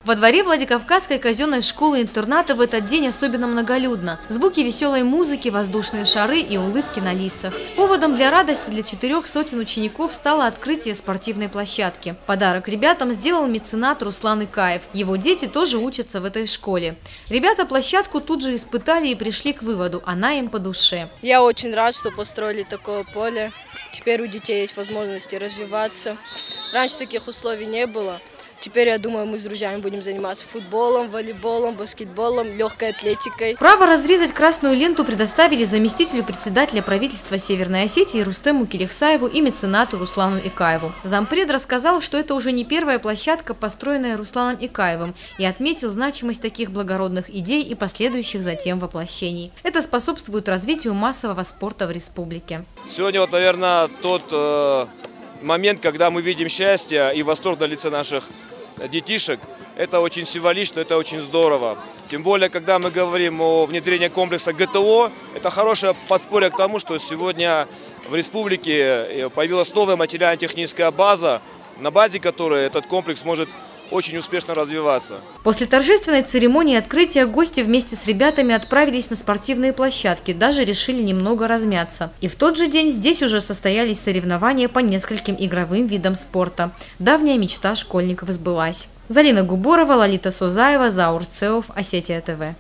Во дворе Владикавказской казенной школы-интерната в этот день особенно многолюдно. Звуки веселой музыки, воздушные шары и улыбки на лицах. Поводом для радости для 400 учеников стало открытие спортивной площадки. Подарок ребятам сделал меценат Руслан Икаев. Его дети тоже учатся в этой школе. Ребята площадку тут же испытали и пришли к выводу – она им по душе. Я очень рад, что построили такое поле. Теперь у детей есть возможности развиваться. Раньше таких условий не было. Теперь, я думаю, мы с друзьями будем заниматься футболом, волейболом, баскетболом, легкой атлетикой. Право разрезать красную ленту предоставили заместителю председателя правительства Северной Осетии Рустему Килихсаеву и меценату Руслану Икаеву. Зампред рассказал, что это уже не первая площадка, построенная Русланом Икаевым, и отметил значимость таких благородных идей и последующих затем воплощений. Это способствует развитию массового спорта в республике. Сегодня, наверное, тот момент, когда мы видим счастье и восторг на лице наших детишек. Это очень символично, это очень здорово. Тем более, когда мы говорим о внедрении комплекса ГТО, это хорошее подспорье к тому, что сегодня в республике появилась новая материально-техническая база, на базе которой этот комплекс может очень успешно развиваться. После торжественной церемонии открытия гости вместе с ребятами отправились на спортивные площадки, даже решили немного размяться. И в тот же день здесь уже состоялись соревнования по нескольким игровым видам спорта. Давняя мечта школьников сбылась. Залина Губорова, Лолита Созаева, Заур Цеов, Осетия ТВ.